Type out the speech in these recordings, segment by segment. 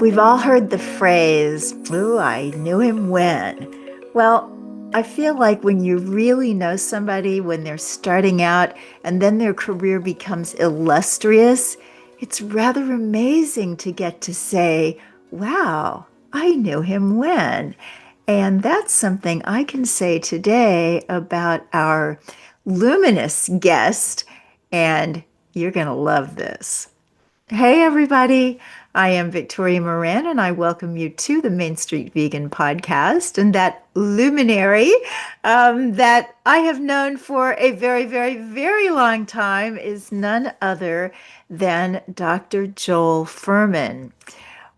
We've all heard the phrase, "Ooh, I knew him when." Well, I feel like when you really know somebody when they're starting out and then their career becomes illustrious, it's rather amazing to get to say, "Wow, I knew him when." And that's something I can say today about our luminous guest, and you're going to love this. Hey, everybody. I am Victoria Moran, and I welcome you to the Main Street Vegan podcast. And that luminary that I have known for a very, very, very long time is none other than Dr. Joel Fuhrman.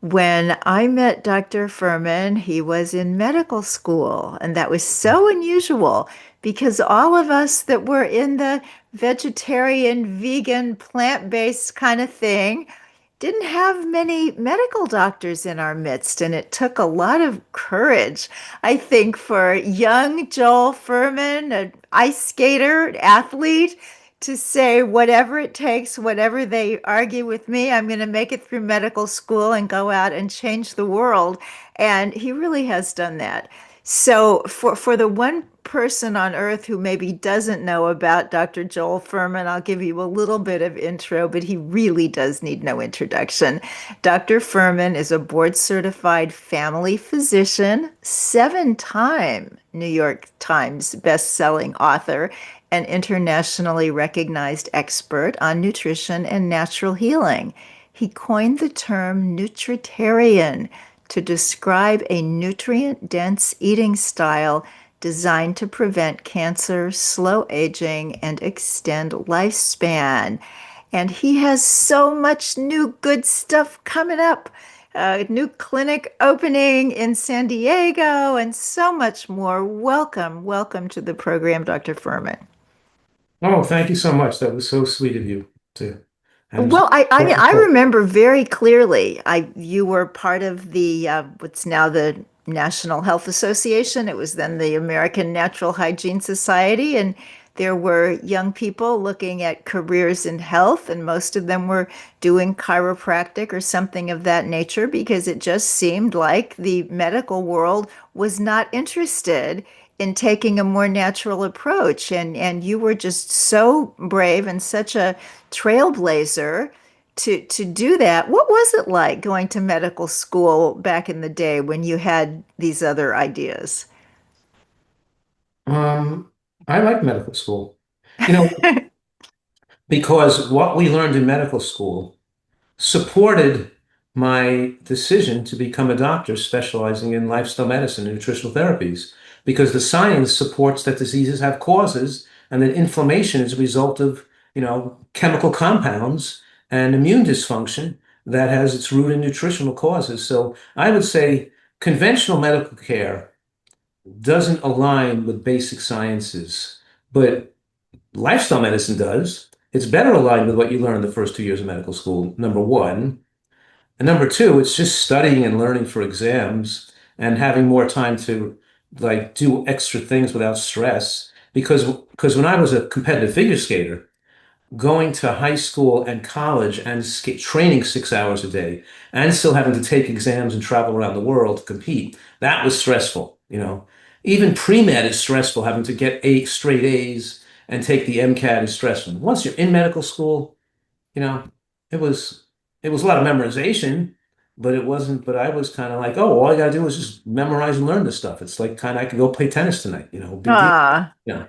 When I met Dr. Fuhrman, he was in medical school, and that was so unusual because all of us that were in the vegetarian, vegan, plant-based kind of thing didn't have many medical doctors in our midst, and it took a lot of courage, I think, for young Joel Fuhrman, an ice skater, athlete, to say whatever it takes, whatever they argue with me, I'm going to make it through medical school and go out and change the world. And he really has done that. So for the one person on earth who maybe doesn't know about Dr. Joel Fuhrman, I'll give you a little bit of intro, but he really does need no introduction. Dr. Fuhrman is a board certified family physician, 7-time New York Times best-selling author, an internationally recognized expert on nutrition and natural healing. He coined the term Nutritarian to describe a nutrient-dense eating style designed to prevent cancer, slow aging, and extend lifespan. And he has so much new good stuff coming up. A new clinic opening in San Diego and so much more. Welcome, welcome to the program, Dr. Fuhrman. Oh, thank you so much. That was so sweet of you to and Well, I mean, so I important. remember very clearly. You were part of the what's now the National Health Association. It was then the American Natural Hygiene Society, and there were young people looking at careers in health, and most of them were doing chiropractic or something of that nature because it just seemed like the medical world was not interested in taking a more natural approach. And you were just so brave and such a trailblazer to do that. What was it like going to medical school back in the day when you had these other ideas? Um, I like medical school, you know, because what we learned in medical school supported my decision to become a doctor specializing in lifestyle medicine and nutritional therapies, because the science supports that diseases have causes and that inflammation is a result of, chemical compounds and immune dysfunction that has its root in nutritional causes. So I would say conventional medical care doesn't align with basic sciences, but lifestyle medicine does. It's better aligned with what you learn the first 2 years of medical school, number one. And number two, it's just studying and learning for exams and having more time to like do extra things without stress. Because when I was a competitive figure skater, going to high school and college and training 6 hours a day and still having to take exams and travel around the world to compete, that was stressful. Even pre-med is stressful, having to get straight A's and take the MCAT is stressful. Once you're in medical school, you know, it was it was a lot of memorization, but it wasn't, but I was kind of like, oh, all I gotta do is just memorize and learn this stuff. It's like kind of I could go play tennis tonight, big deal. Ah, Yeah.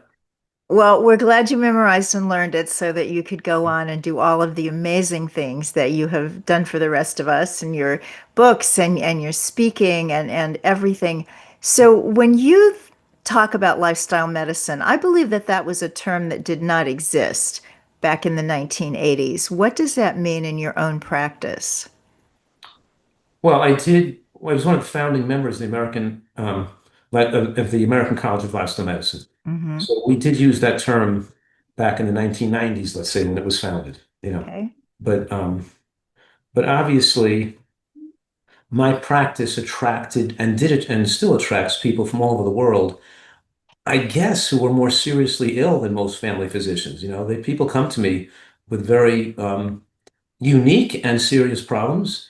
well, we're glad you memorized and learned it so that you could go on and do all of the amazing things that you have done for the rest of us and your books and your speaking and everything. So when you talk about lifestyle medicine, I believe that that was a term that did not exist back in the 1980s. What does that mean in your own practice? Well, I was one of the founding members of the of the American College of Lifestyle Medicine. Hmm. So we did use that term back in the 1990s, let's say, when it was founded. Okay. But but obviously my practice attracted and did it and still attracts people from all over the world, I guess, who were more seriously ill than most family physicians. People come to me with very unique and serious problems,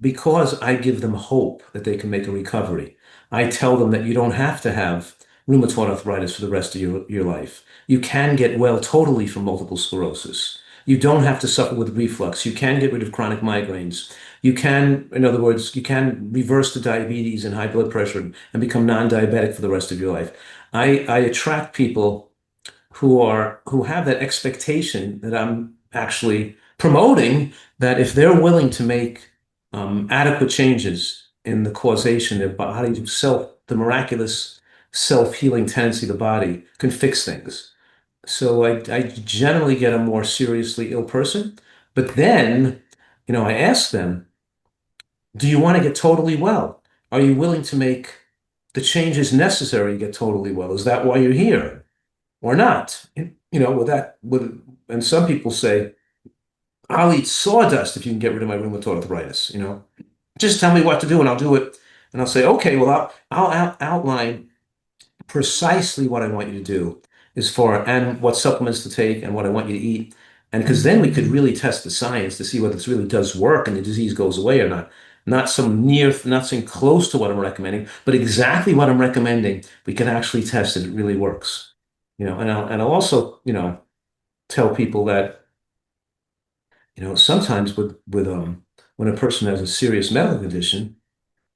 because I give them hope that they can make a recovery. I tell them that you don't have to have rheumatoid arthritis for the rest of your life. You can get well totally from multiple sclerosis. You don't have to suffer with reflux. You can get rid of chronic migraines. You can, in other words, you can reverse the diabetes and high blood pressure and become non-diabetic for the rest of your life. I attract people who have that expectation that I'm actually promoting, that if they're willing to make adequate changes in the causation, their body the miraculous self-healing tendency of the body can fix things. So I generally get a more seriously ill person, but then, I ask them, do you want to get totally well? Are you willing to make the changes necessary to get totally well? Is that why you're here? Or not. And some people say, I'll eat sawdust if you can get rid of my rheumatoid arthritis. Just tell me what to do and I'll do it. And I'll say, okay, well, I'll outline precisely what I want you to do and what supplements to take and what I want you to eat. And because then we could really test the science to see whether this really does work and the disease goes away or not. Nothing close to what I'm recommending, but exactly what I'm recommending. We can actually test it. It really works. And I'll also, tell people that, sometimes when a person has a serious medical condition,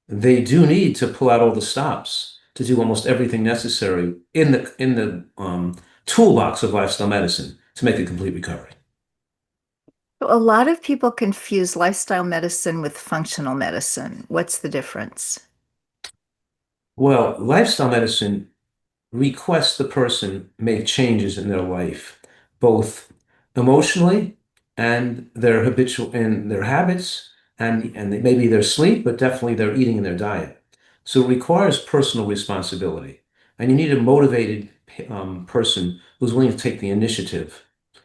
they do need to pull out all the stops to do almost everything necessary in the toolbox of lifestyle medicine to make a complete recovery. So a lot of people confuse lifestyle medicine with functional medicine. What's the difference? Well, lifestyle medicine request the person make changes in their life, both emotionally and their habits and maybe their sleep, but definitely their eating and their diet. So it requires personal responsibility, and you need a motivated person who's willing to take the initiative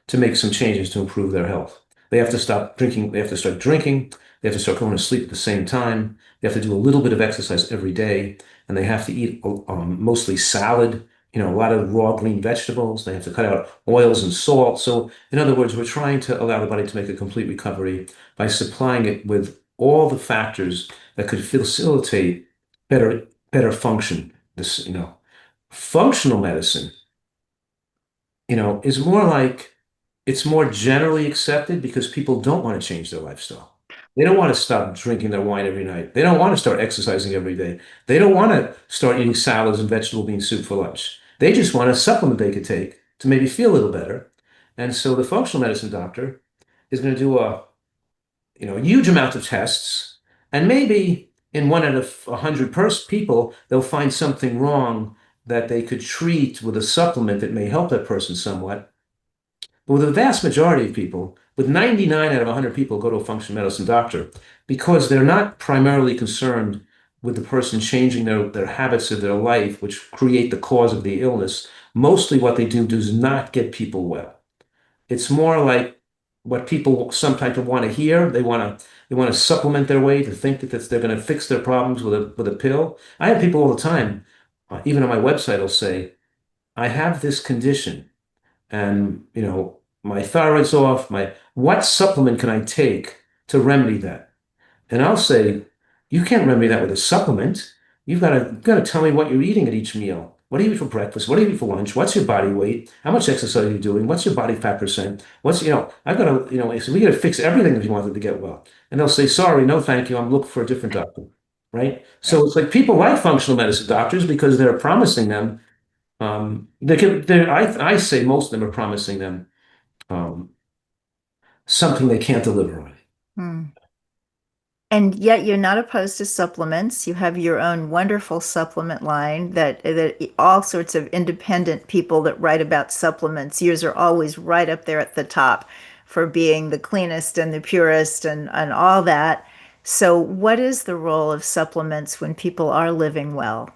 to make some changes to improve their health. They have to stop drinking. They have to start drinking. They have to start going to sleep at the same time. They have to do a little bit of exercise every day, and they have to eat mostly salad, a lot of raw green vegetables. They have to cut out oils and salt. So, in other words, we're trying to allow the body to make a complete recovery by supplying it with all the factors that could facilitate better function. Functional medicine, is more like it's more generally accepted because people don't want to change their lifestyle. They don't want to stop drinking their wine every night. They don't want to start exercising every day. They don't want to start eating salads and vegetable bean soup for lunch. They just want a supplement they could take to maybe feel a little better. And so the functional medicine doctor is going to do a huge amount of tests, and maybe in one out of 100 people, they'll find something wrong that they could treat with a supplement that may help that person somewhat. But with the vast majority of people, with 99 out of 100 people go to a functional medicine doctor because they're not primarily concerned with the person changing their habits of their life, which create the cause of the illness. Mostly what they do does not get people well. It's more like what people sometimes want to hear. They want to supplement their way to think that they're going to fix their problems with a pill. I have people all the time, even on my website, will say, I have this condition and my thyroid's off. My What supplement can I take to remedy that? And I'll say, you can't remedy that with a supplement. You've got to tell me what you're eating at each meal. What do you eat for breakfast? What do you eat for lunch? What's your body weight? How much exercise are you doing? What's your body fat percent? I've got to, so we got to fix everything if you wanted to get well. And they'll say, sorry, no, thank you. I'm looking for a different doctor. Right? So it's like people like functional medicine doctors because they're promising them, I say most of them are promising them um, something they can't deliver on. Hmm. And yet you're not opposed to supplements. You have your own wonderful supplement line that all sorts of independent people that write about supplements, yours are always right up there at the top for being the cleanest and the purest and all that. So what is the role of supplements when people are living well?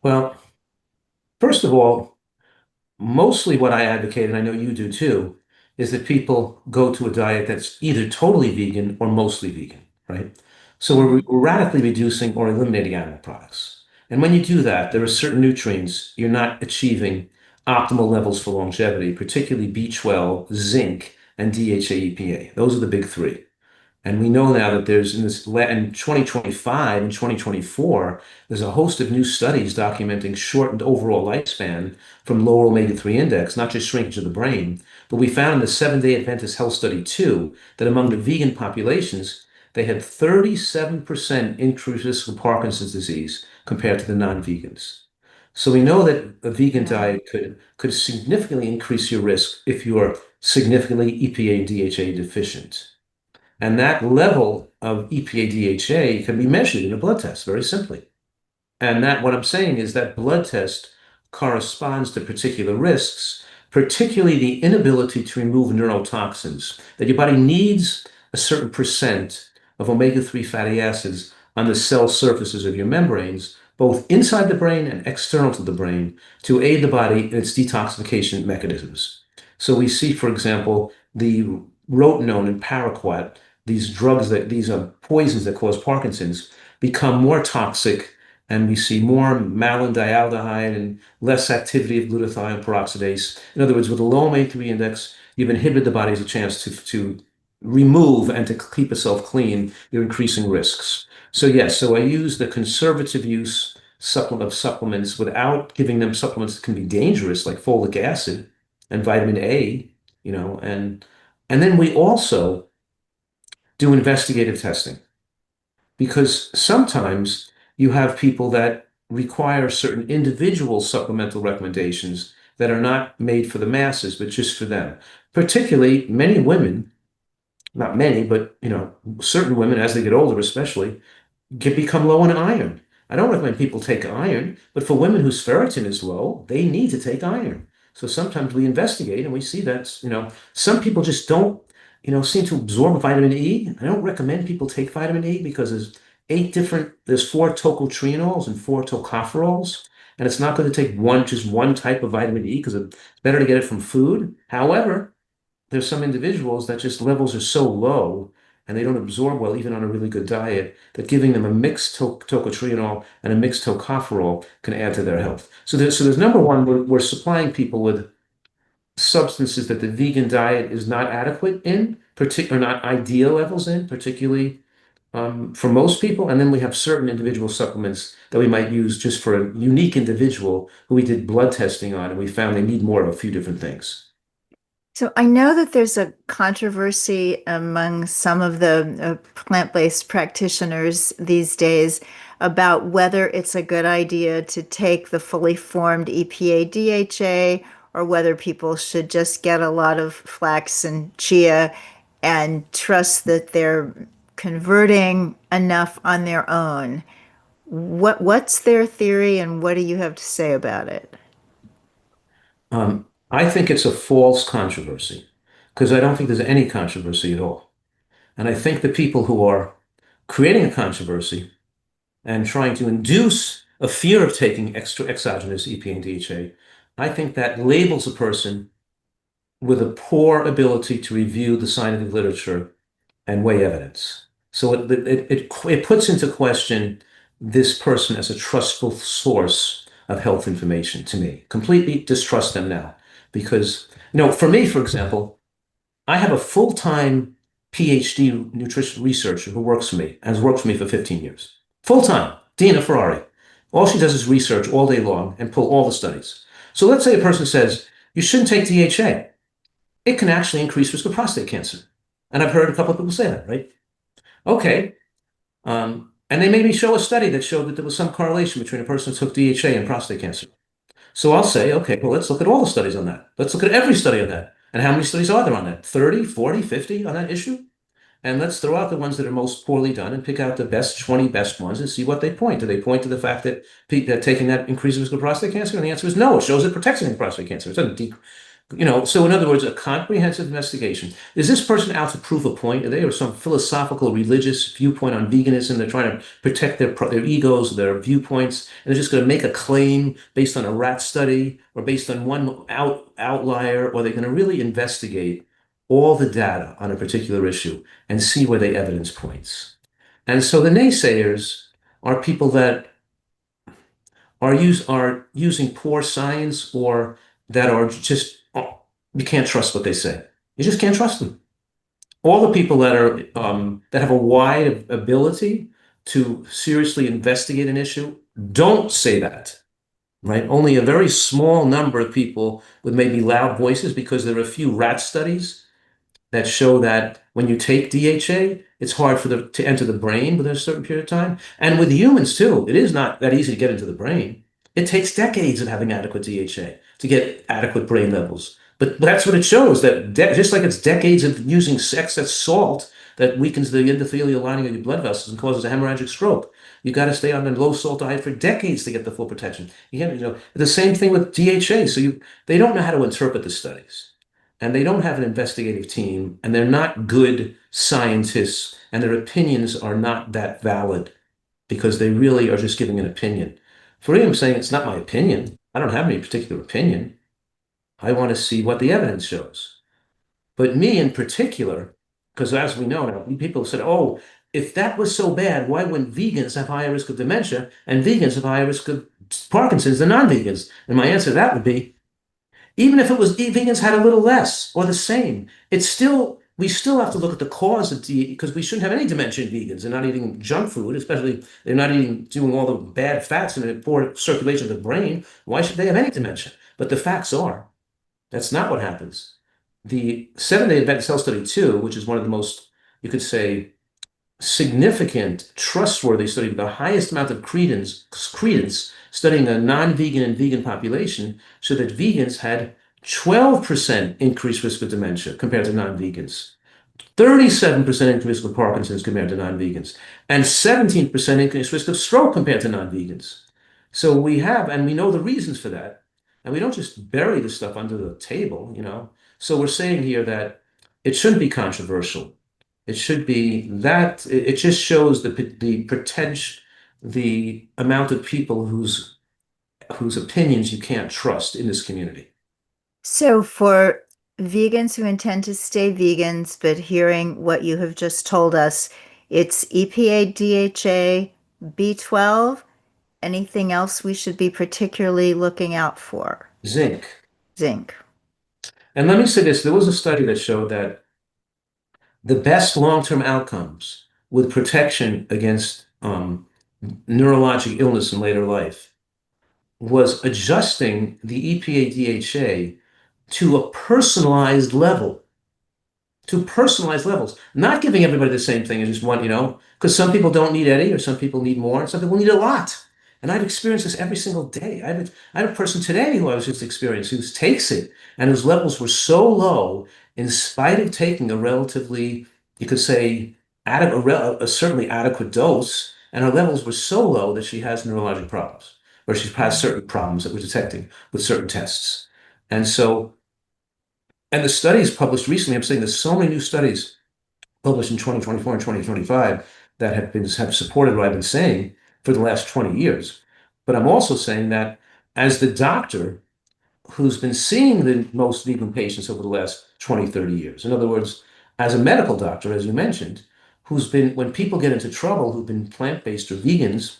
Well, first of all, mostly what I advocate, and I know you do too, is that people go to a diet that's either totally vegan or mostly vegan, right? So we're Mhm. radically reducing or eliminating animal products. And when you do that, there are certain nutrients you're not achieving optimal levels for longevity, particularly B12, zinc, and DHA EPA. Those are the big three. And we know now that there's in 2025 and 2024, there's a host of new studies documenting shortened overall lifespan from lower omega-3 index, not just shrinkage of the brain. But we found in the Seventh-day Adventist Health Study 2 that among the vegan populations, they had 37% increased risk of Parkinson's disease compared to the non-vegans. So we know that a vegan Wow. diet could significantly increase your risk if you are significantly EPA and DHA deficient. And that level of EPA DHA can be measured in a blood test very simply. And that what I'm saying is that blood test corresponds to particular risks, particularly the inability to remove neurotoxins, that your body needs a certain percent of omega-3 fatty acids on the cell surfaces of your membranes, both inside the brain and external to the brain, to aid the body in its detoxification mechanisms. So we see, for example, the rotenone and paraquat, these poisons that cause Parkinson's, become more toxic and we see more malondialdehyde and less activity of glutathione peroxidase. In other words, with a low omega-3 index, you've inhibited the body's chance to remove and to keep itself clean. You're increasing risks. So yes, so I use the conservative use of supplements without giving them supplements that can be dangerous, like folic acid and vitamin A, and then we also do investigative testing because sometimes you have people that require certain individual supplemental recommendations that are not made for the masses, but just for them. Particularly, many women, not many, but certain women as they get older, especially, can become low in iron. I don't recommend people take iron, but for women whose ferritin is low, they need to take iron. So sometimes we investigate and we see that, some people just don't, seem to absorb vitamin E. I don't recommend people take vitamin E because there's four tocotrienols and four tocopherols, and it's not going to take just one type of vitamin E because it's better to get it from food. However, there's some individuals that just levels are so low and they don't absorb well, even on a really good diet, that giving them a mixed tocotrienol and a mixed tocopherol can add to their health. So there's number one, we're supplying people with substances that the vegan diet is not adequate in, particular not ideal levels in, particularly for most people. And then we have certain individual supplements that we might use just for a unique individual who we did blood testing on, and we found they need more of a few different things. So I know that there's a controversy among some of the plant-based practitioners these days about whether it's a good idea to take the fully formed EPA DHA or whether people should just get a lot of flax and chia and trust that they're converting enough on their own. What's their theory and what do you have to say about it? I think it's a false controversy because I don't think there's any controversy at all. And I think the people who are creating a controversy and trying to induce a fear of taking extra exogenous EPA and DHA, I think that labels a person with a poor ability to review the scientific literature and weigh evidence. So it puts into question this person as a trustful source of health information to me. Completely distrust them now. Because, for me, for example, I have a full-time PhD nutrition researcher who works for me, has worked for me for 15 years. Full-time, Dina Ferrari. All she does is research all day long and pull all the studies. So let's say a person says, you shouldn't take DHA. It can actually increase risk of prostate cancer. And I've heard a couple of people say that, right? Okay. And they made me show a study that showed that there was some correlation between a person who took DHA and prostate cancer. So I'll say, okay, well, let's look at all the studies on that. Let's look at every study on that. And how many studies are there on that? 30, 40, 50 on that issue? And let's throw out the ones that are most poorly done and pick out the best 20 best ones and see what they point. Do they point to the fact that taking that increases risk of prostate cancer? And the answer is no. It shows it protects against prostate cancer. It doesn't so in other words, a comprehensive investigation. Is this person out to prove a point? Are they or some philosophical, religious viewpoint on veganism? They're trying to protect their egos, their viewpoints, and they're just going to make a claim based on a rat study or based on one outlier, or they're going to really investigate all the data on a particular issue and see where the evidence points. And so the naysayers are people that are using poor science or that are just you can't trust what they say. You just can't trust them. all the people that are that have a wide ability to seriously investigate an issue don't say that, right? Only a very small number of people with maybe loud voices, because there are a few rat studies that show that when you take DHA, it's hard for the to enter the brain within a certain period of time. And with humans too, it is not that easy to get into the brain. It takes decades of having adequate DHA to get adequate brain levels. But that's what it shows, that just like it's decades of using excess salt that weakens the endothelial lining of your blood vessels and causes a hemorrhagic stroke. You got to stay on a low salt diet for decades to get the full protection. The same thing with DHA. They don't know how to interpret the studies, and they don't have an investigative team, and they're not good scientists, and their opinions are not that valid because they really are just giving an opinion. For me, I'm saying it's not my opinion. I don't have any particular opinion. I want to see what the evidence shows. But me in particular, because as we know now, people have said, oh, if that was so bad, why wouldn't vegans have higher risk of dementia and vegans have higher risk of Parkinson's than non-vegans? And my answer to that would be, even if it was vegans had a little less or the same, it's still we still have to look at the cause of because we shouldn't have any dementia in vegans. They're not eating junk food, especially they're not eating doing all the bad fats and the poor circulation of the brain. Why should they have any dementia? But the facts are that's not what happens. The 7-day Advanced Health Study 2, which is one of the most, you could say, significant, trustworthy study with the highest amount of credence studying a non-vegan and vegan population, showed that vegans had 12% increased risk of dementia compared to non-vegans, 37% increased risk of Parkinson's compared to non-vegans, and 17% increased risk of stroke compared to non-vegans. So we have, and we know the reasons for that, and we don't just bury the stuff under the table. So we're saying here that it shouldn't be controversial. It should be that it just shows the potential, the amount of people whose opinions you can't trust in this community. So, for vegans who intend to stay vegans, but hearing what you have just told us, it's EPA, DHA, B12. Anything else we should be particularly looking out for? Zinc. Zinc. And let me say this, there was a study that showed that the best long-term outcomes with protection against neurologic illness in later life was adjusting the EPA DHA to a personalized level, to personalized levels, not giving everybody the same thing as just one, because some people don't need any, or some people need more, and some people need a lot. And I've experienced this every single day. I have a person today who I was just experiencing who takes it, and whose levels were so low, in spite of taking a relatively, you could say, a certainly adequate dose, and her levels were so low that she has neurologic problems, or she has certain problems that we're detecting with certain tests. And so, and the studies published recently, I'm saying there's so many new studies published in 2024 and 2025 that have supported what I've been saying for the last 20 years. But I'm also saying that as the doctor who's been seeing the most vegan patients over the last 20, 30 years, in other words, as a medical doctor, as you mentioned, when people get into trouble, who've been plant-based or vegans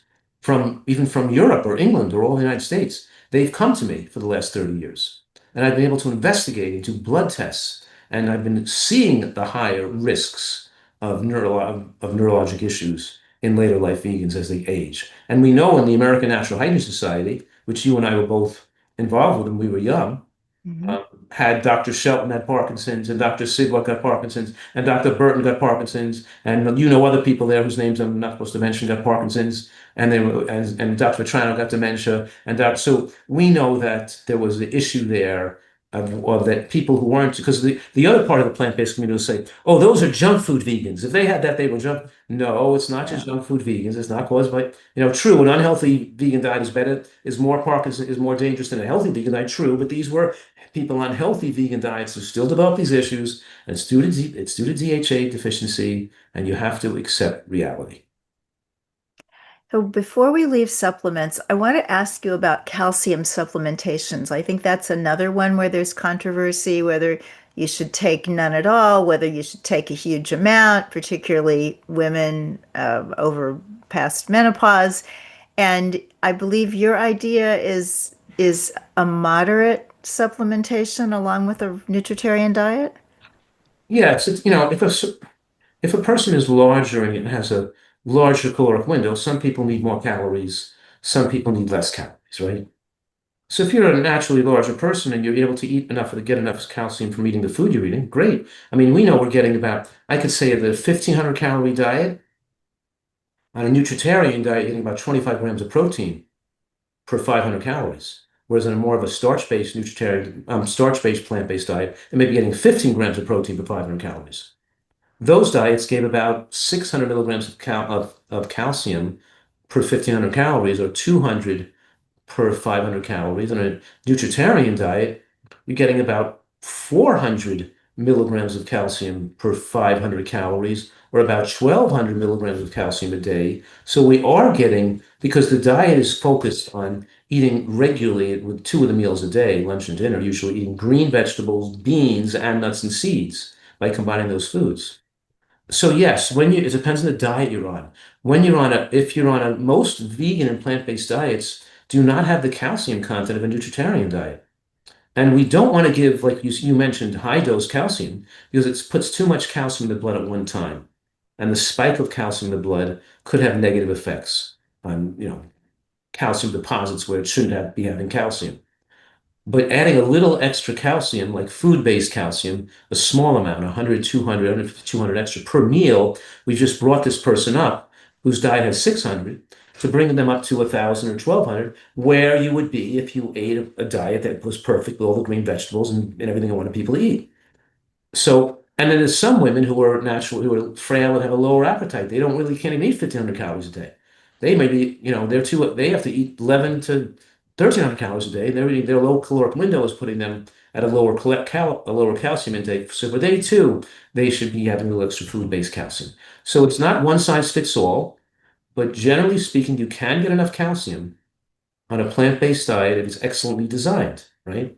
even from Europe or England or all the United States, they've come to me for the last 30 years. And I've been able to investigate and do blood tests, and I've been seeing the higher risks of neurologic issues in later life vegans as they age. And we know in the American Natural Hygiene Society, which you and I were both involved with when we were young, Mhm. um, had Dr. Shelton had Parkinson's, and Dr. Sidwell got Parkinson's, and Dr. Burton got Parkinson's, and other people there whose names I'm not supposed to mention got Parkinson's, and and Dr. Vetrano got dementia, so we know that there was the issue there of that people who weren't, because the other part of the plant-based community will say, oh, those are junk food vegans. If they had that, they were junk. No, it's not just Yeah. junk food vegans. It's not caused by, true, an unhealthy vegan diet is better, is more Parkinson, is more dangerous than a healthy vegan diet, true, but these were people on healthy vegan diets who still develop these issues, and it's due to DHA deficiency, and you have to accept reality. So before we leave supplements, I want to ask you about calcium supplementations. I think that's another one where there's controversy, whether you should take none at all, whether you should take a huge amount, particularly women over past menopause. And I believe your idea is a moderate supplementation along with a nutritarian diet. Yeah, if a person is larger and has a larger caloric window, some people need more calories, some people need less calories, right? So if you're a naturally larger person and you're able to eat enough to get enough calcium from eating the food you're eating, great. I mean, we know we're getting about, I could say the 1,500 calorie diet on a nutritarian diet, getting about 25 grams of protein per 500 calories. Whereas in a more of a starch-based nutritarian, starch-based plant-based diet, they may be getting 15 grams of protein per 500 calories. Those diets gave about 600 milligrams of calcium per 1,500 calories, or 200 per 500 calories. In a nutritarian diet, you're getting about 400 milligrams of calcium per 500 calories, or about 1,200 milligrams of calcium a day. So we are getting, because the diet is focused on eating regularly with two of the meals a day, lunch and dinner, usually eating green vegetables, beans, and nuts and seeds by combining those foods. So yes, it depends on the diet you're on. If you're on most vegan and plant-based diets do not have the calcium content of a nutritarian diet. And we don't want to give, like you mentioned, high dose calcium because it puts too much calcium in the blood at one time. And the spike of calcium in the blood could have negative effects on, calcium deposits where it shouldn't be having calcium. But adding a little extra calcium, like food-based calcium, a small amount, 100, 200, 150, 200 extra per meal, we just brought this person up whose diet has 600 to bring them up to 1,000 or 1,200, where you would be if you ate a diet that was perfect with all the green vegetables and everything I wanted people to eat. So, and then there's some women who are frail and have a lower appetite. They don't really can't even eat 1,500 calories a day. They may be, they have to eat 11 to 1,300 calories a day. Their low caloric window is putting them at a lower calcium intake. So for day two, they should be having a little extra food-based calcium. So it's not one size fits all, but generally speaking, you can get enough calcium on a plant-based diet if it's excellently designed, right?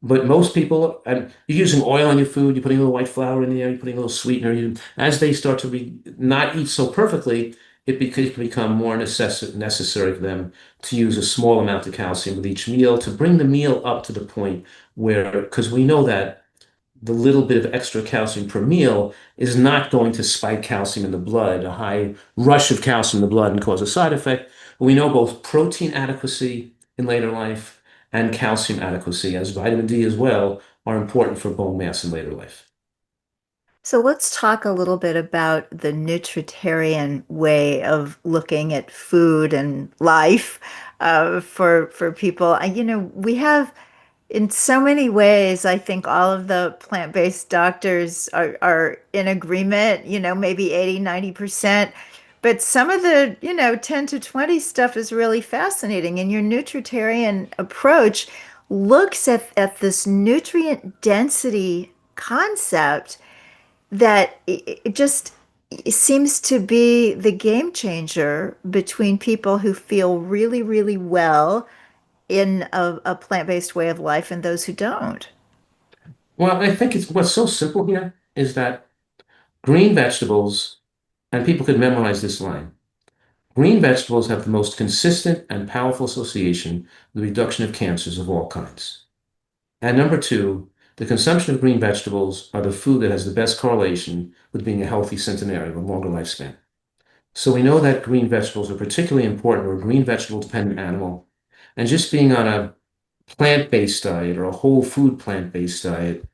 But most people, and you're using oil on your food, you're putting a little white flour in there, you're putting a little sweetener. As they start to not eat so perfectly, it can become more necessary for them to use a small amount of calcium with each meal to bring the meal up to the point where, because we know that the little bit of extra calcium per meal is not going to spike calcium in the blood, a high rush of calcium in the blood and cause a side effect. But we know both protein adequacy in later life and calcium adequacy, as vitamin D as well, are important for bone mass in later life. So let's talk a little bit about the nutritarian way of looking at food and life for people. We have in so many ways, I think all of the plant-based doctors are in agreement, maybe 80, 90%. But some of the, 10 to 20 stuff is really fascinating. And your nutritarian approach looks at this nutrient density concept that it just it seems to be the game changer between people who feel really, really well in a plant-based way of life and those who don't. Well, I think it's what's so simple here is that green vegetables, and people could memorize this line. Green vegetables have the most consistent and powerful association with the reduction of cancers of all kinds. And number two, the consumption of green vegetables are the food that has the best correlation with being a healthy centenarian, a longer lifespan. So we know that green vegetables are particularly important. We're a green vegetable dependent animal. And just being on a plant-based diet or a whole food plant-based diet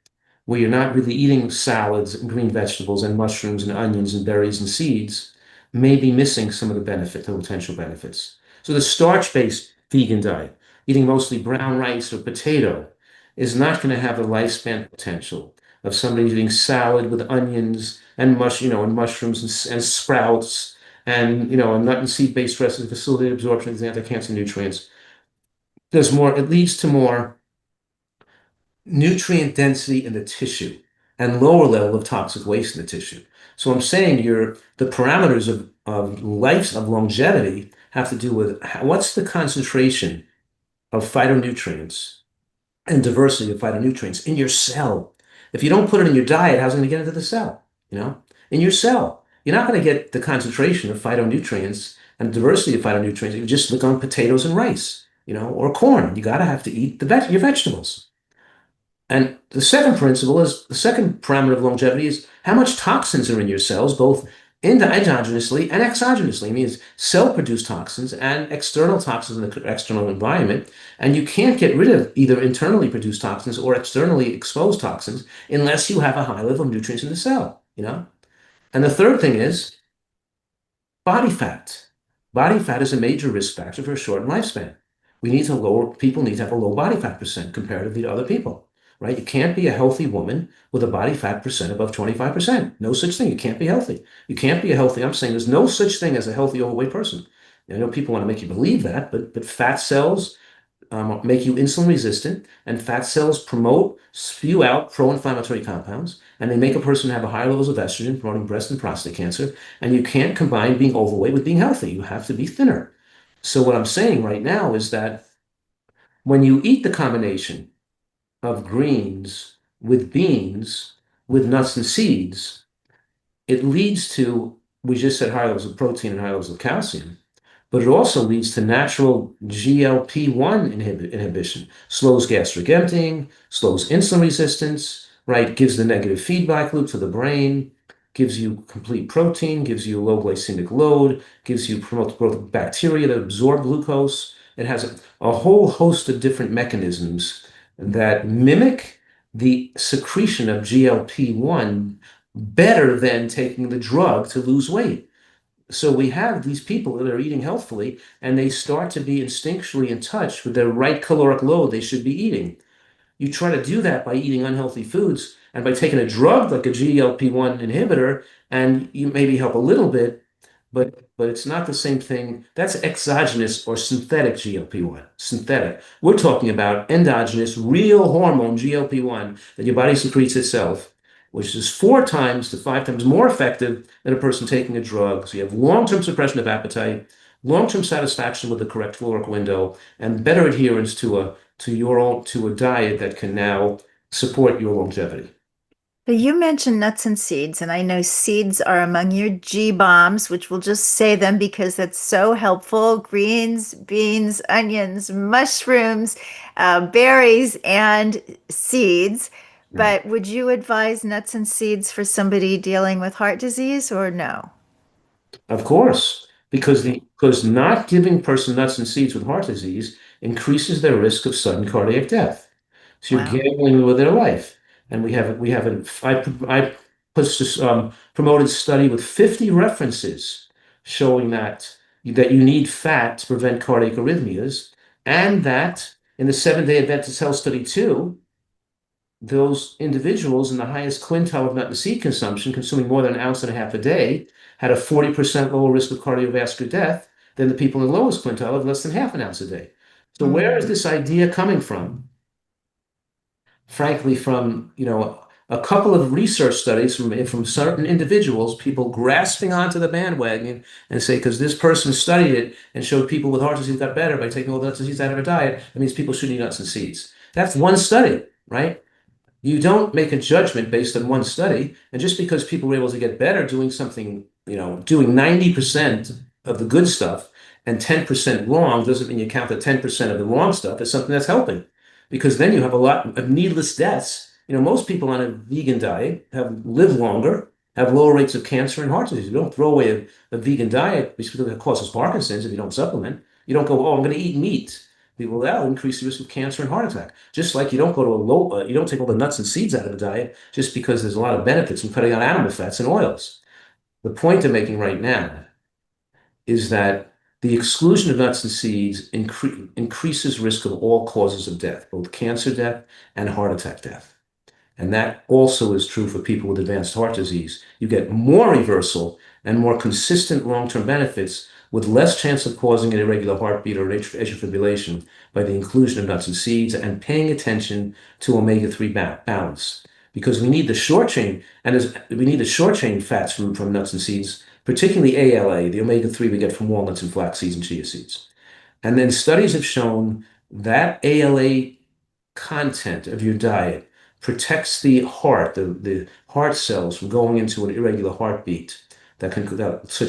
where you're not really eating salads and green vegetables and mushrooms and onions and berries and seeds, may be missing some of the potential benefits. So the starch-based vegan diet, eating mostly brown rice or potato, is not going to have the lifespan potential of somebody eating salad with onions and and mushrooms and sprouts and a nut and seed-based dressing, facilitated absorption of these anti-cancer nutrients. It leads to more nutrient density in the tissue and lower level of toxic waste in the tissue. So I'm saying the parameters of longevity have to do with what's the concentration of phytonutrients and diversity of phytonutrients in your cell. If you don't put it in your diet, how's it going to get into the cell? In your cell, you're not going to get the concentration of phytonutrients and diversity of phytonutrients if you just look on potatoes and rice, or corn. You got to have to eat your vegetables. And the second principle is the second parameter of longevity is how much toxins are in your cells, both endogenously and exogenously. It means cell-produced toxins and external toxins in the external environment. And you can't get rid of either internally produced toxins or externally exposed toxins unless you have a high level of nutrients in the cell, you know? And the third thing is body fat. Body fat is a major risk factor for a shortened lifespan. People need to have a low body fat percent comparatively to other people, right? You can't be a healthy woman with a body fat percent above 25%. No such thing. You can't be healthy. You can't be a healthy, I'm saying there's no such thing as a healthy overweight person. I know people want to make you believe that, but fat cells make you insulin resistant, and fat cells spew out pro-inflammatory compounds, and they make a person have a higher levels of estrogen, promoting breast and prostate cancer. And you can't combine being overweight with being healthy. You have to be thinner. So what I'm saying right now is that when you eat the combination of greens with beans, with nuts and seeds, it leads to, we just said high levels of protein and high levels of calcium. But it also leads to natural GLP-1 inhibition, slows gastric emptying, slows insulin resistance, right? Gives the negative feedback loop to the brain, gives you complete protein, gives you low glycemic load, promotes growth of bacteria that absorb glucose. It has a whole host of different mechanisms that mimic the secretion of GLP-1 better than taking the drug to lose weight. So we have these people that are eating healthfully and they start to be instinctually in touch with the right caloric load they should be eating. You try to do that by eating unhealthy foods and by taking a drug like a GLP-1 inhibitor, and you maybe help a little bit, but it's not the same thing. That's exogenous or synthetic GLP-1. Synthetic. We're talking about endogenous, real hormone GLP-1 that your body secretes itself, which is 4 to 5 times more effective than a person taking a drug. So you have long-term suppression of appetite, long-term satisfaction with the correct caloric window, and better adherence to a diet that can now support your longevity. So you mentioned nuts and seeds, and I know seeds are among your G bombs, which we'll just say them because that's so helpful. Greens, beans, onions, mushrooms, berries, and seeds. Right. But would you advise nuts and seeds for somebody dealing with heart disease or no? Of course, because not giving person nuts and seeds with heart disease increases their risk of sudden cardiac death. So you're Wow. gambling with their life. And I promoted a study with 50 references showing that you need fat to prevent cardiac arrhythmias, and that in the Seven-Day Adventist Health Study 2, those individuals in the highest quintile of nut and seed consumption, consuming more than an ounce and a half a day, had a 40% lower risk of cardiovascular death than the people in the lowest quintile of less than half an ounce a day. So where is Mm. this idea coming from? Frankly, from a couple of research studies from certain individuals, people grasping onto the bandwagon and say, because this person studied it and showed people with heart disease got better by taking all the nuts and seeds out of their diet, that means people should eat nuts and seeds. That's one study, right? You don't make a judgment based on one study. And just because people were able to get better doing something, doing 90% of the good stuff and 10% wrong doesn't mean you count the 10% of the wrong stuff as something that's helping. Because then you have a lot of needless deaths. Most people on a vegan diet have lived longer, have lower rates of cancer and heart disease. You don't throw away a vegan diet because it causes Parkinson's if you don't supplement. You don't go, oh, I'm going to eat meat. Well, that'll increase the risk of cancer and heart attack. Just like you don't take all the nuts and seeds out of the diet just because there's a lot of benefits from cutting out animal fats and oils. The point I'm making right now is that the exclusion of nuts and seeds increases risk of all causes of death, both cancer death and heart attack death. And that also is true for people with advanced heart disease. You get more reversal and more consistent long-term benefits with less chance of causing an irregular heartbeat or atrial fibrillation by the inclusion of nuts and seeds and paying attention to omega-3 balance. Because we need the short chain, we need the short chain fats from nuts and seeds, particularly ALA, the omega-3 we get from walnuts and flax seeds and chia seeds. And then studies have shown that ALA content of your diet protects the heart, the heart cells from going into an irregular heartbeat such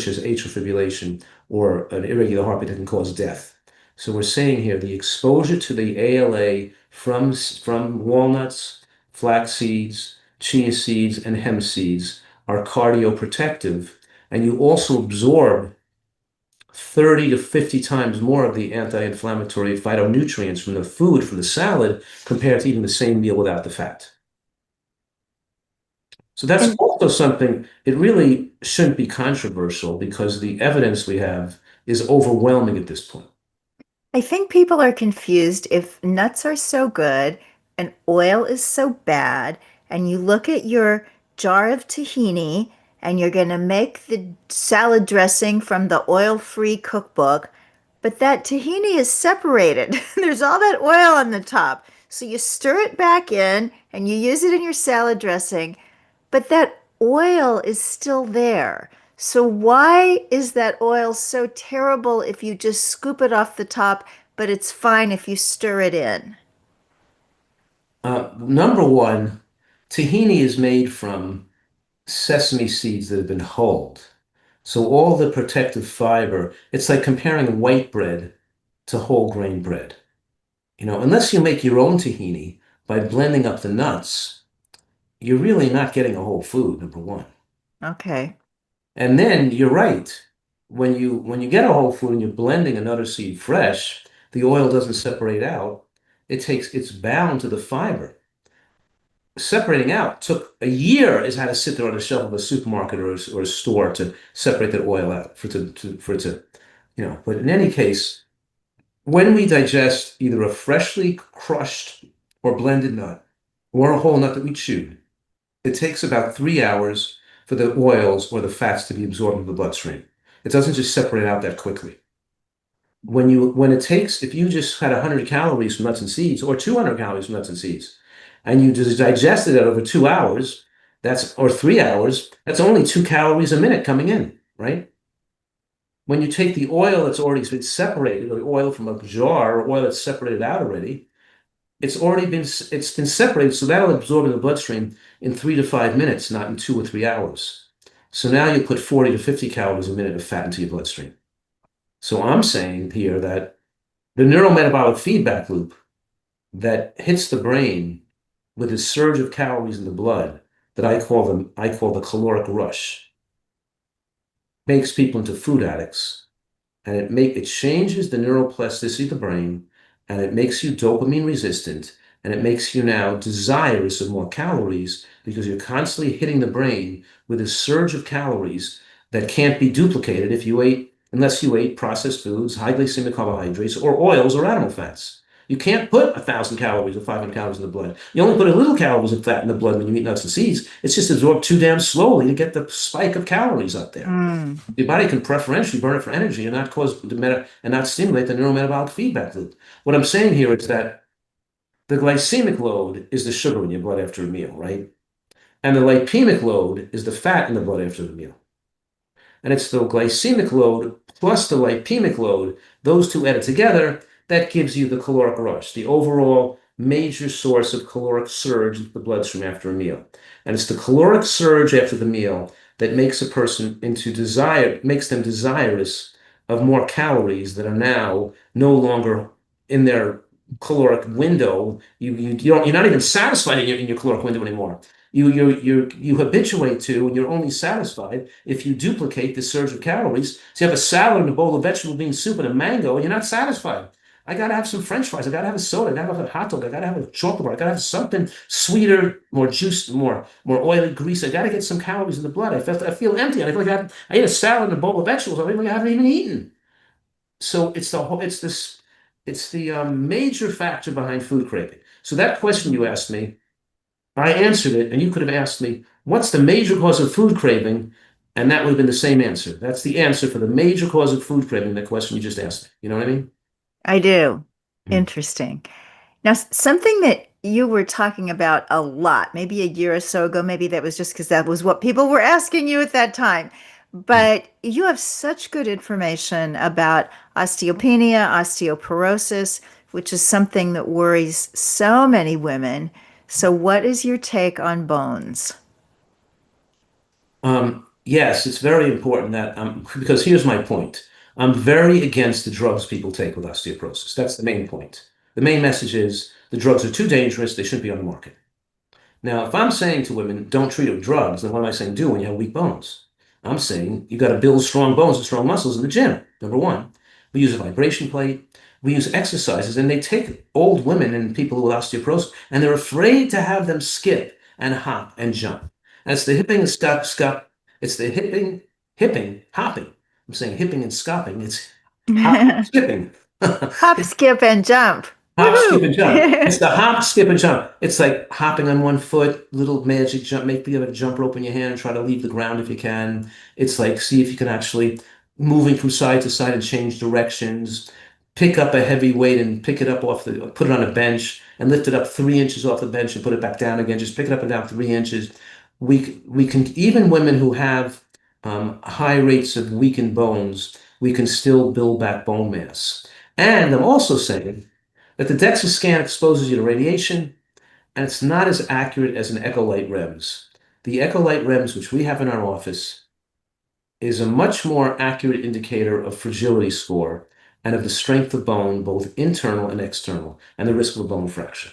as atrial fibrillation or an irregular heartbeat that can cause death. So we're saying here the exposure to the ALA from walnuts, flax seeds, chia seeds, and hemp seeds are cardioprotective, and you also absorb 30 to 50 times more of the anti-inflammatory phytonutrients from the food, from the salad, compared to eating the same meal without the fat. So that's And also something, it really shouldn't be controversial because the evidence we have is overwhelming at this point. I think people are confused if nuts are so good and oil is so bad, and you look at your jar of tahini and you're going to make the salad dressing from the oil-free cookbook, but that tahini is separated. There's all that oil on the top. So you stir it back in and you use it in your salad dressing, but that oil is still there. So why is that oil so terrible if you just scoop it off the top, but it's fine if you stir it in? Number one, tahini is made from sesame seeds that have been hulled. So all the protective fiber, it's like comparing white bread to whole grain bread. Unless you make your own tahini by blending up the nuts, you're really not getting a whole food, number one. Okay. And then you're right. When you get a whole food and you're blending another seed fresh, the oil doesn't separate out. It's bound to the fiber. Separating out took a year is how to sit there on the shelf of a supermarket or a store to separate that oil out for it to, But in any case, when we digest either a freshly crushed or blended nut or a whole nut that we chewed, it takes about 3 hours for the oils or the fats to be absorbed into the bloodstream. It doesn't just separate out that quickly. If you just had 100 calories from nuts and seeds or 200 calories from nuts and seeds, and you just digested it over 2 hours, or 3 hours, that's only 2 calories a minute coming in, right? When you take the oil that's already been separated, or the oil from a jar, or oil that's separated out already, it's been separated, so that'll absorb in the bloodstream in 3 to 5 minutes, not in 2 or 3 hours. So now you put 40 to 50 calories a minute of fat into your bloodstream. So I'm saying here that the neurometabolic feedback loop that hits the brain with a surge of calories in the blood that I call the caloric rush makes people into food addicts, and it changes the neuroplasticity of the brain, and it makes you dopamine resistant, and it makes you now desirous of more calories because you're constantly hitting the brain with a surge of calories that can't be duplicated unless you ate processed foods, high glycemic carbohydrates, or oils or animal fats. You can't put 1,000 calories or 500 calories in the blood. You only put a little calories of fat in the blood when you eat nuts and seeds. It's just absorbed too damn slowly to get the spike of calories up there. Mm. Your body can preferentially burn it for energy and not stimulate the neurometabolic feedback loop. What I'm saying here is that the glycemic load is the sugar in your blood after a meal, right? And the lipemic load is the fat in the blood after the meal. And it's the glycemic load plus the lipemic load, those two added together, that gives you the caloric rush, the overall major source of caloric surge into the bloodstream after a meal. And it's the caloric surge after the meal that makes a person makes them desirous of more calories that are now no longer in their caloric window. You're not even satisfied in your caloric window anymore. You habituate to, and you're only satisfied if you duplicate the surge of calories. So you have a salad and a bowl of vegetable bean soup and a mango, and you're not satisfied. I gotta have some French fries. I gotta have a soda. I gotta have a hot dog. I gotta have a chocolate bar. I gotta have something sweeter, more juice, more oily, grease. I gotta get some calories in the blood. I feel empty. I feel like I ate a salad and a bowl of vegetables. I feel like I haven't even eaten. So it's the major factor behind food craving. So that question you asked me, I answered it, and you could have asked me, what's the major cause of food craving? And that would have been the same answer. That's the answer for the major cause of food craving, the question you just asked me. You know what I mean? I do. Hmm. Interesting. Now, something that you were talking about a lot, maybe a year or so ago, maybe that was just because that was what people were asking you at that time. But you have such good information about osteopenia, osteoporosis, which is something that worries so many women. So, what is your take on bones? Yes, it's very important because here's my point. I'm very against the drugs people take with osteoporosis. That's the main point. The main message is the drugs are too dangerous. They shouldn't be on the market. Now, if I'm saying to women, don't treat it with drugs, then what am I saying do when you have weak bones? I'm saying you got to build strong bones and strong muscles in the gym. Number one, we use a vibration plate. We use exercises, and they take old women and people with osteoporosis, and they're afraid to have them skip and hop and jump. And it's the hipping and scop. It's the hipping, hopping. I'm saying hipping and scopping. It's hop, skipping. Hop, skip, and jump. Hop, skip, and jump. Woohoo! It's the hop, skip, and jump. It's like hopping on one foot, little magic jump, make the other jump rope in your hand and try to leave the ground if you can. It's like see if you can actually moving from side to side and change directions. Pick up a heavy weight and pick it up put it on a bench and lift it up 3 inches off the bench and put it back down again. Just pick it up and down 3 inches. We can even women who have high rates of weakened bones, we can still build back bone mass. And I'm also saying that the DEXA scan exposes you to radiation, and it's not as accurate as an echo light REMS. The echo light REMS, which we have in our office, is a much more accurate indicator of fragility score and of the strength of bone, both internal and external, and the risk of a bone fracture.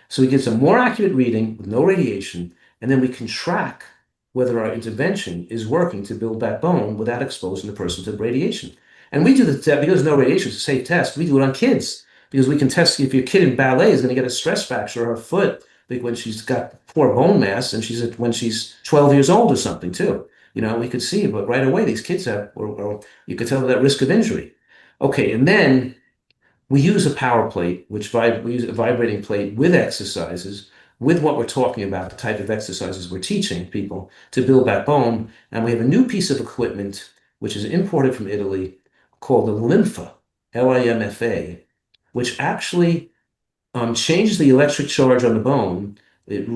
So it gives a more accurate reading with no radiation, and then we can track whether our intervention is working to build back bone without exposing the person to radiation. And we do the test because no radiation is a safe test. We do it on kids because we can test if your kid in ballet is going to get a stress fracture of her foot like when she's got poor bone mass and when she's 12 years old or something too. We could see, but right away these kids have, or you could tell that risk of injury. Okay, and then we use a power plate, we use a vibrating plate with exercises, with what we're talking about, the type of exercises we're teaching people to build back bone. And we have a new piece of equipment, which is imported from Italy, called the Lympha, Limfa, which actually changes the electric charge on the bone. It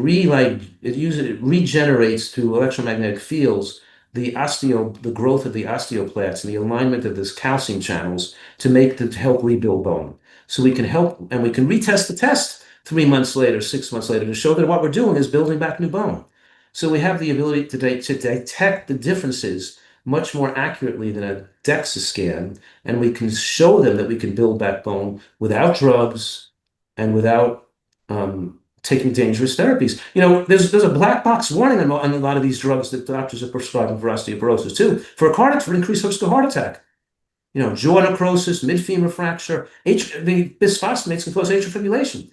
regenerates through electromagnetic fields the growth of the osteoclasts and the alignment of this calcium channels to help rebuild bone. So we can help and we can retest the test 3 months later, 6 months later to show that what we're doing is building back new bone. So we have the ability to detect the differences much more accurately than a DEXA scan, and we can show them that we can build back bone without drugs and without taking dangerous therapies. There's a black box warning on a lot of these drugs that doctors are prescribing for osteoporosis too, for increased risk of heart attack. Jaw necrosis, mid-femur fracture, the bisphosphonates can cause atrial fibrillation.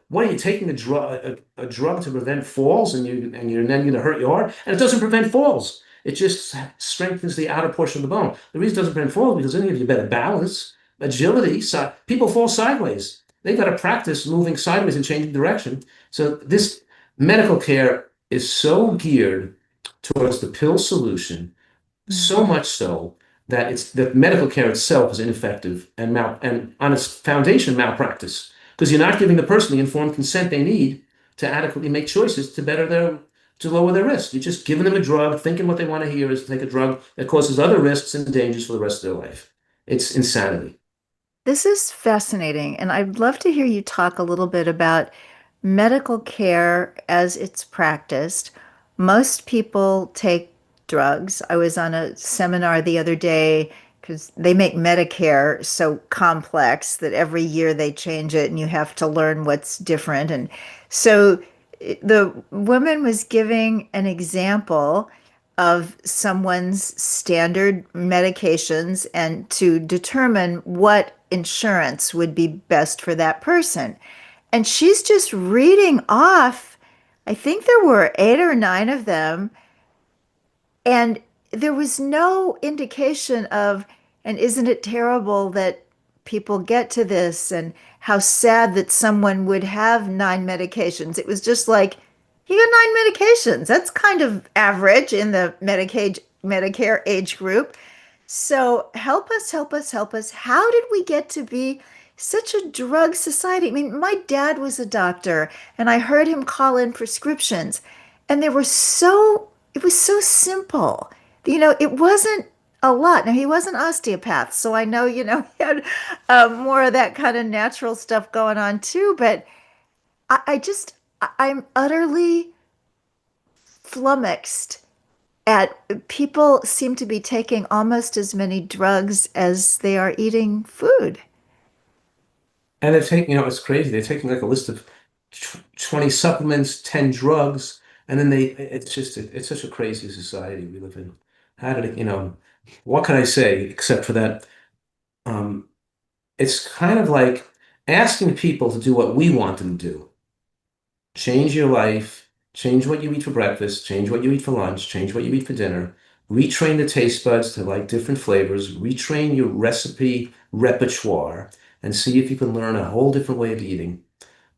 What are you taking a drug to prevent falls and you're then going to hurt your heart? And it doesn't prevent falls. It just strengthens the outer portion of the bone. The reason it doesn't prevent falls because it doesn't give you better balance, agility. So people fall sideways. They've got to practice moving sideways and changing direction. So this medical care is so geared towards the pill solution, so much so that the medical care itself is ineffective and on its foundation malpractice because you're not giving the person the informed consent they need to adequately make choices to lower their risk. You're just giving them a drug, thinking what they want to hear is to take a drug that causes other risks and dangers for the rest of their life. It's insanity. This is fascinating, and I'd love to hear you talk a little bit about medical care as it's practiced. Most people take drugs. I was on a seminar the other day because they make Medicare so complex that every year they change it and you have to learn what's different. And so the woman was giving an example of someone's standard medications and to determine what insurance would be best for that person. And she's just reading off, I think there were 8 or 9 of them, and there was no indication of, and isn't it terrible that people get to this, and how sad that someone would have 9 medications. It was just like, you got 9 medications. That's kind of average in the Medicare age group. So help us, help us, help us. How did we get to be such a drug society? I mean, my dad was a doctor, and I heard him call in prescriptions, and it was so simple. It wasn't a lot. Now, he was an osteopath, so I know, he had more of that kind of natural stuff going on too, but I'm utterly flummoxed at people seem to be taking almost as many drugs as they are eating food. And they're taking, it's crazy. They're taking like a list of 20 supplements, 10 drugs, and then it's just, it's such a crazy society we live in. How did it, what can I say except for that? Um, it's kind of like asking people to do what we want them to do. Change your life, change what you eat for breakfast, change what you eat for lunch, change what you eat for dinner, retrain the taste buds to like different flavors, retrain your recipe repertoire, and see if you can learn a whole different way of eating.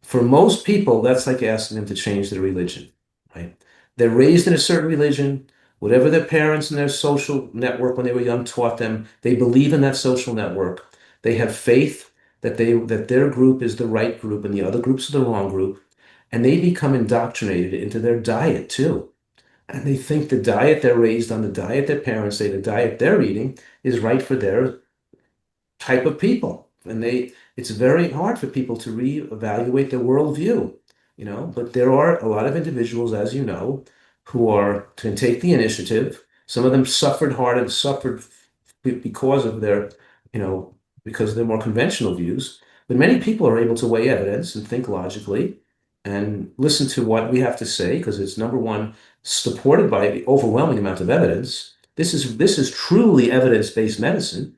For most people, that's like asking them to change their religion, right? They're raised in a certain religion, whatever their parents and their social network when they were young taught them, they believe in that social network. They have faith that their group is the right group and the other groups are the wrong group, and they become indoctrinated into their diet too. And they think the diet they're raised on, the diet their parents say, the diet they're eating is right for their type of people. And it's very hard for people to reevaluate their worldview, but there are a lot of individuals, as you know, who can take the initiative. Some of them suffered hard and suffered because of you know, because of their more conventional views. But many people are able to weigh evidence and think logically and listen to what we have to say because it's number one, supported by the overwhelming amount of evidence. This is truly evidence-based medicine.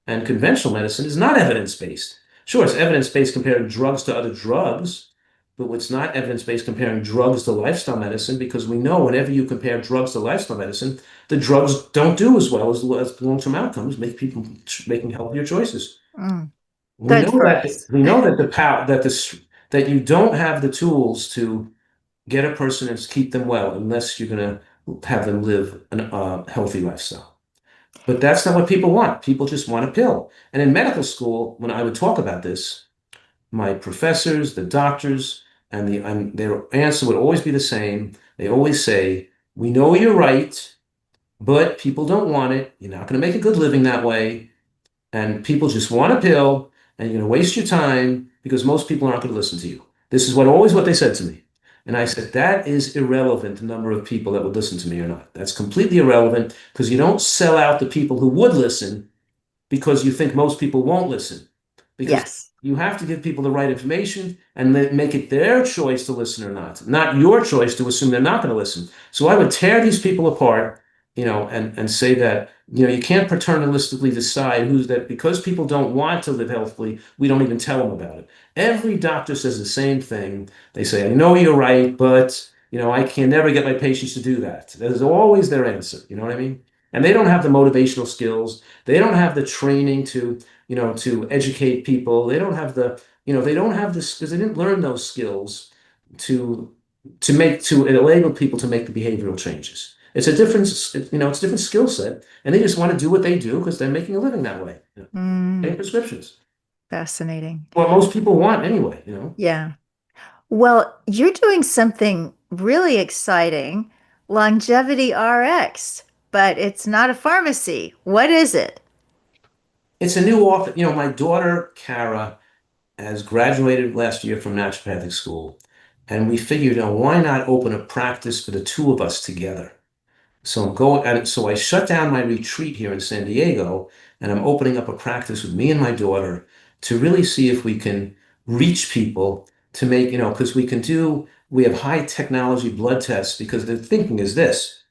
And conventional medicine is not evidence-based. Sure, it's evidence-based comparing drugs to other drugs, but it's not evidence-based comparing drugs to lifestyle medicine because we know whenever you compare drugs to lifestyle medicine, the drugs don't do as well as long-term outcomes, make people making healthier choices. Mm, We good know for that us. we know that the power that you don't have the tools to get a person and keep them well unless you're going to have them live a healthy lifestyle. But that's not what people want. People just want a pill. And in medical school, when I would talk about this, my professors, the doctors, and their answer would always be the same. They always say, "We know you're right, but people don't want it. You're not going to make a good living that way. And people just want a pill, and you're going to waste your time because most people aren't going to listen to you." This is what they said to me. And I said, that is irrelevant, the number of people that would listen to me or not. That's completely irrelevant because you don't sell out the people who would listen because you think most people won't listen. Because Yes. you have to give people the right information and make it their choice to listen or not your choice to assume they're not going to listen. So I would tear these people apart, and say that, you can't paternalistically decide who's that because people don't want to live healthfully, we don't even tell them about it. Every doctor says the same thing. They say, "I know you're right, but I can never get my patients to do that." That is always their answer. You know what I mean? And they don't have the motivational skills. They don't have the training to educate people. They don't have they don't have this because they didn't learn those skills to to enable people to make the behavioral changes. It's a different, it's a different skill set, and they just want to do what they do because they're making a living that way, Mm, getting prescriptions. fascinating. What most people want anyway. Yeah. Well, you're doing something really exciting, Longevity RX, but it's not a pharmacy. What is it? It's a new office. My daughter, Kara, has graduated last year from naturopathic school, and we figured, why not open a practice for the two of us together? So I'm going, and so I shut down my retreat here in San Diego, and I'm opening up a practice with me and my daughter to really see if we can reach people to make, because we have high technology blood tests because the thinking is this.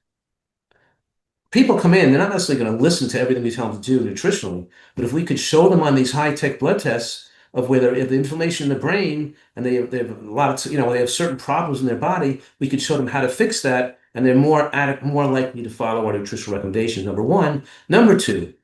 People come in, they're not necessarily going to listen to everything we tell them to do nutritionally, but if we could show them on these high-tech blood tests of where they have the inflammation in the brain and they have a lot of, they have certain problems in their body, we could show them how to fix that, and they're more likely to follow our nutritional recommendations, number one. Number two,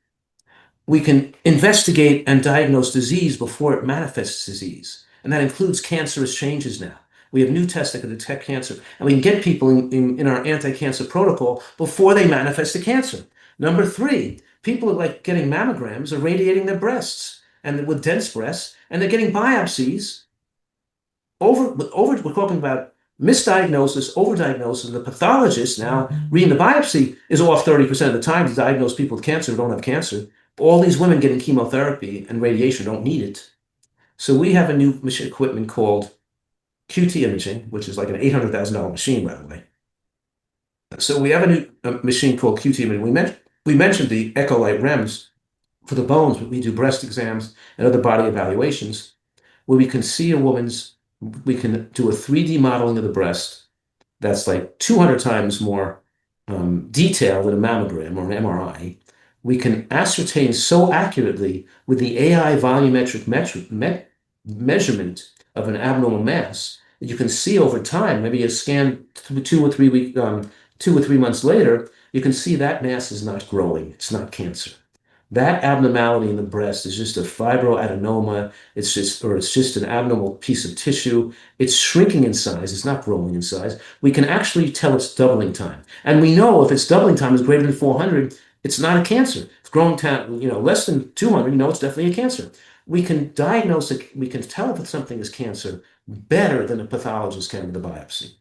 we can investigate and diagnose disease before it manifests disease. And that includes cancerous changes now. We have new tests that can detect cancer, and we can get people in our anti-cancer protocol before they manifest the cancer. Number three, people are like getting mammograms, irradiating their breasts, and with dense breasts, and they're getting biopsies we're talking about misdiagnosis, overdiagnosis, and the pathologist now reading the biopsy is off 30% of the time to diagnose people with cancer who don't have cancer. All these women getting chemotherapy and radiation don't need it. So we have a new machine equipment called QT imaging, which is like an $800,000 machine, by the way. So we have a new machine called QT imaging. We mentioned the Echolite REMS for the bones, but we do breast exams and other body evaluations where we can see a woman's We can do a 3D modeling of the breast that's like 200 times more detailed than a mammogram or an MRI. We can ascertain so accurately with the AI volumetric measurement of an abnormal mass that you can see over time, maybe a scan 2 or 3 months later, you can see that mass is not growing. It's not cancer. That abnormality in the breast is just a fibroadenoma. It's just an abnormal piece of tissue. It's shrinking in size. It's not growing in size. We can actually tell it's doubling time. And we know if its doubling time is greater than 400, it's not a cancer. If it's growing time, less than 200, it's definitely a cancer. We can diagnose it. We can tell if something is cancer better than a pathologist can with a biopsy.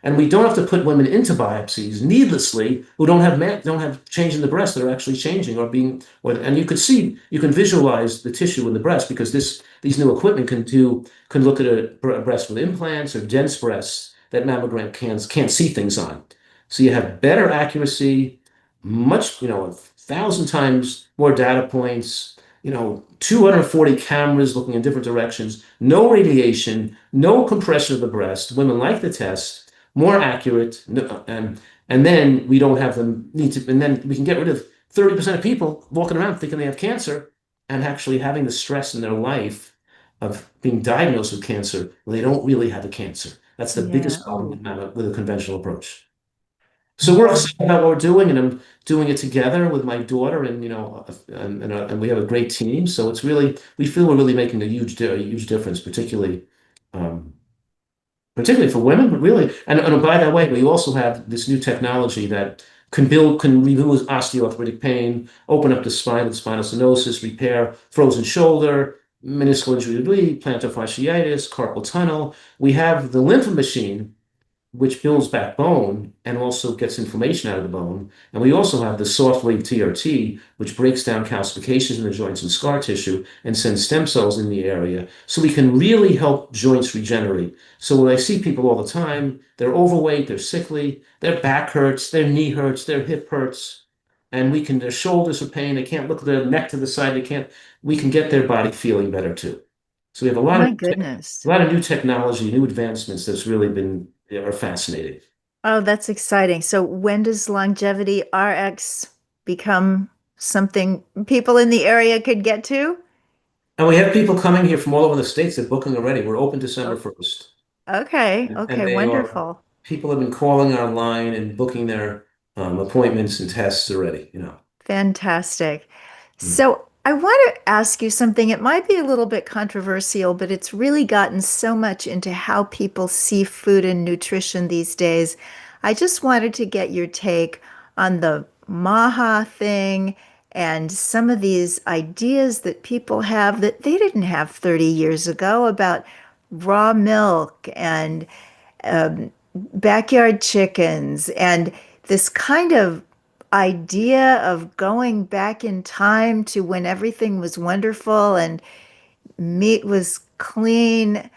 And we don't have to put women into biopsies needlessly who don't have change in the breast that are actually changing and you can visualize the tissue in the breast because these new equipment can look at a breast with implants or dense breasts that mammogram can't see things on. So you have better accuracy, 1,000 times more data points, 240 cameras looking in different directions, no radiation, no compression of the breast. Women like the test more accurate, and then we don't have them need to, and then we can get rid of 30% of people walking around thinking they have cancer and actually having the stress in their life of being diagnosed with cancer when they don't really have a cancer. That's the Yeah. biggest problem Oh, with a conventional approach. So we're yeah. excited about what we're doing, and I'm doing it together with my daughter, and we have a great team. So we feel we're really making a huge difference, um, particularly for women, but really. And by the way, we also have this new technology that can remove osteoarthritic pain, open up the spine with spinal stenosis, repair frozen shoulder, meniscal injury to the plantar fasciitis, carpal tunnel. We have the lymph machine, which builds back bone and also gets inflammation out of the bone. And we also have the soft wave TRT, which breaks down calcifications in the joints and scar tissue and sends stem cells in the area. So we can really help joints regenerate. So when I see people all the time, they're overweight, they're sickly, their back hurts, their knee hurts, their hip hurts, and their shoulders are pain, they can't look at their neck to the side, we can get their body feeling better too. So we have My a goodness. lot of new technology, new advancements that's really are fascinating. Oh, that's exciting. So when does Longevity RX become something people in the area could get to? And we have people coming here from all over the states. They're booking already. We're open December Oh, 1st. okay. And Okay, wonderful. people have been calling online and booking their appointments and tests already. Fantastic. Mm. So I want to ask you something. It might be a little bit controversial, but it's really gotten so much into how people see food and nutrition these days. I just wanted to get your take on the MAHA thing and some of these ideas that people have that they didn't have 30 years ago about raw milk and backyard chickens and this kind of idea of going back in time to when everything was wonderful and meat was clean.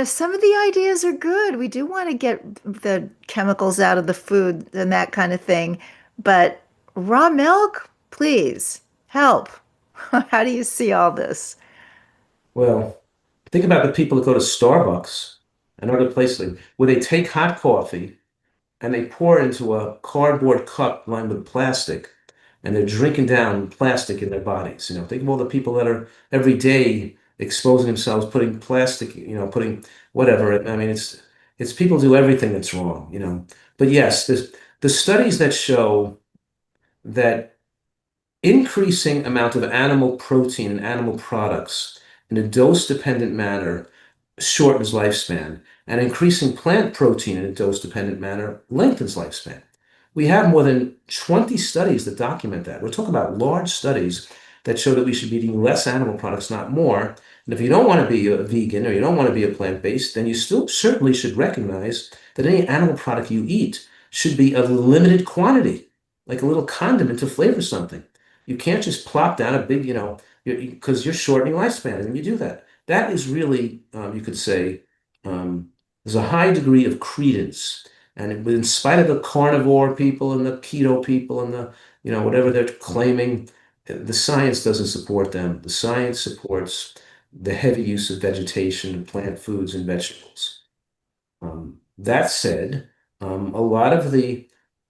Some of the ideas are good. We do want to get the chemicals out of the food and that kind of thing. But raw milk, please help. How do you see all this? Well, think about the people that go to Starbucks and other places where they take hot coffee and they pour it into a cardboard cup lined with plastic, and they're drinking down plastic in their bodies. Think of all the people that are every day exposing themselves, putting plastic, putting whatever. I mean, it's people do everything that's wrong. But yes, the studies that show that increasing amount of animal protein and animal products in a dose-dependent manner shortens lifespan, and increasing plant protein in a dose-dependent manner lengthens lifespan. We have more than 20 studies that document that. We're talking about large studies that show that we should be eating less animal products, not more. And if you don't want to be a vegan or you don't want to be a plant-based, then you still certainly should recognize that any animal product you eat should be a limited quantity, like a little condiment to flavor something. You can't just plop down a big, because you're shortening lifespan and you do that. That is really, you could say, there's a high degree of credence. And in spite of the carnivore people and the keto people and whatever they're claiming, the science doesn't support them. The science supports the heavy use of vegetation and plant foods and vegetables. That said, a lot of the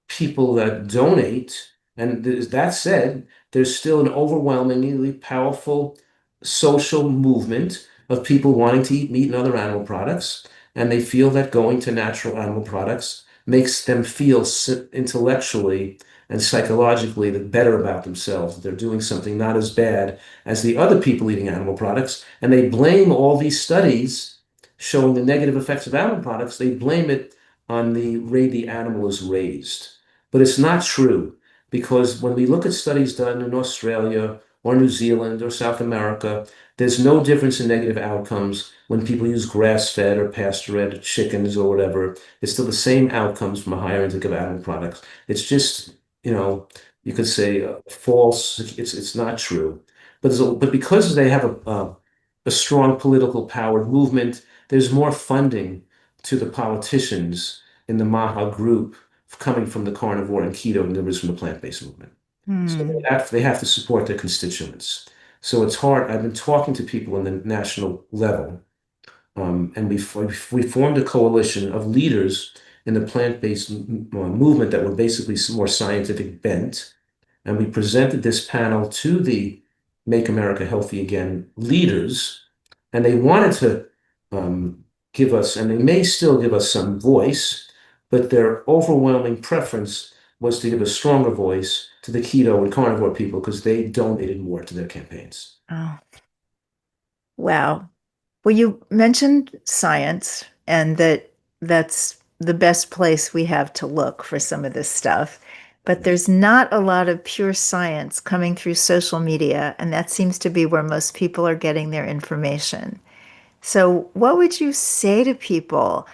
people that donate, and that said, there's still an overwhelmingly powerful social movement of people wanting to eat meat and other animal products, and they feel that going to natural animal products makes them feel intellectually and psychologically better about themselves, that they're doing something not as bad as the other people eating animal products, and they blame all these studies showing the negative effects of animal products, they blame it on the way the animal is raised. But it's not true because when we look at studies done in Australia or New Zealand or South America, there's no difference in negative outcomes when people use grass-fed or pasture-fed chickens or whatever. It's still the same outcomes from a higher intake of animal products. It's just, you could say false. It's not true. But because they have a strong political powered movement, there's more funding to the politicians in the MAHA group coming from the carnivore and keto than there is from the plant-based movement. So Hmm. they have to support their constituents. So it's hard. I've been talking to people in the national level, and we formed a coalition of leaders in the plant-based movement that were basically more scientific bent. And we presented this panel to the Make America Healthy Again leaders, and they wanted to give us, and they may still give us some voice, but their overwhelming preference was to give a stronger voice to the keto and carnivore people because they donated more to their campaigns. Oh, wow. Well, you mentioned science and that that's the best place we have to look for some of this stuff. But there's not a lot of pure science coming through social media, and that seems to be where most people are getting their information. So, what would you say to people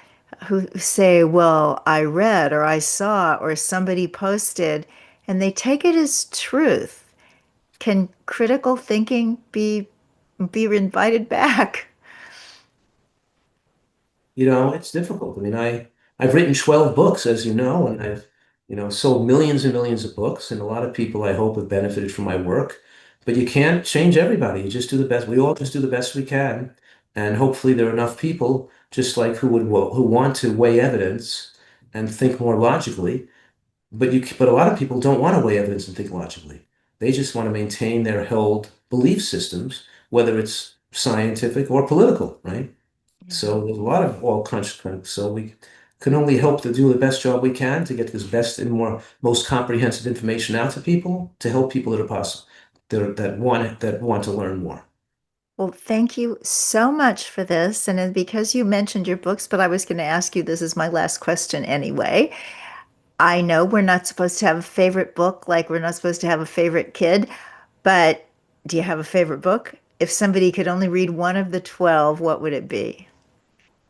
who say, well, I read or I saw or somebody posted, and they take it as truth? Can critical thinking be invited back? It's difficult. I mean, I've written 12 books, as you know, and I've, sold millions and millions of books, and a lot of people I hope have benefited from my work. But you can't change everybody. You just do the best. We all just do the best we can, and hopefully there are enough people just like who want to weigh evidence and think more logically. But a lot of people don't want to weigh evidence and think logically. They just want to maintain their held belief systems, whether it's scientific or political, right? Yeah. So there's a lot of all kinds. So we can only hope to do the best job we can to get this best and most comprehensive information out to people to help people that are possible that want to learn more. Well, thank you so much for this. And then because you mentioned your books, but I was going to ask you, this is my last question anyway. I know we're not supposed to have a favorite book, like we're not supposed to have a favorite kid, but do you have a favorite book? If somebody could only read one of the 12, what would it be?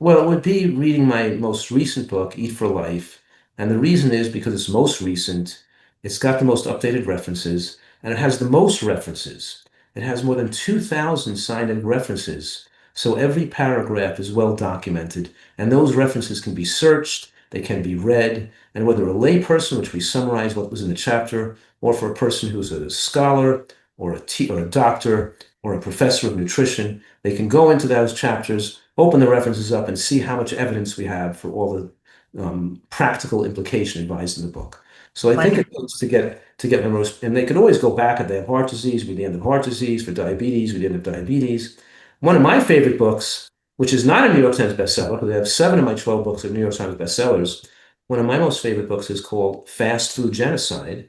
Well, it would be reading my most recent book, Eat for Life. And the reason is because it's most recent, it's got the most updated references, and it has the most references. It has more than 2,000 cited references. So every paragraph is well documented, and those references can be searched, they can be read, and whether a layperson, which we summarize what was in the chapter, or for a person who's a scholar or a doctor or a professor of nutrition, they can go into those chapters, open the references up, and see how much evidence we have for all the practical implication advised in the book. So I think it Wonderful. helps to get the most, and they can always go back if they have heart disease, read the end of heart disease, for diabetes, read the end of diabetes. One of my favorite books, which is not a New York Times bestseller, because I have 7 of my 12 books are New York Times bestsellers. One of my most favorite books is called Fast Food Genocide,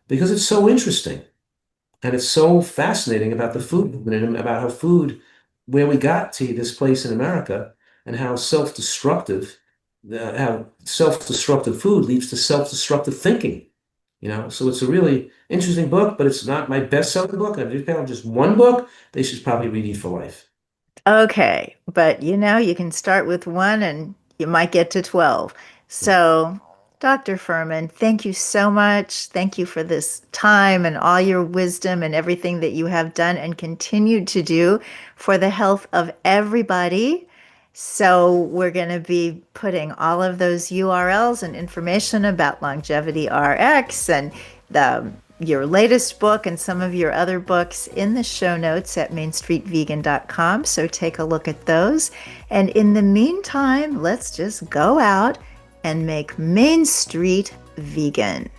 because it's so interesting. And it's so fascinating about the food movement and about how food, where we got to this place in America, and how self-destructive food leads to self-destructive thinking. So it's a really interesting book, but it's not my best-selling book. And if you have just one book, they should probably read Eat for Life. Okay, but you can start with one and you might get to 12. So, Dr. Furman, thank you so much. Thank you for this time and all your wisdom and everything that you have done and continue to do for the health of everybody. So, we're going to be putting all of those URLs and information about Longevity RX and the your latest book and some of your other books in the show notes at mainstreetvegan.com, so take a look at those. And in the meantime, let's just go out and make Main Street vegan.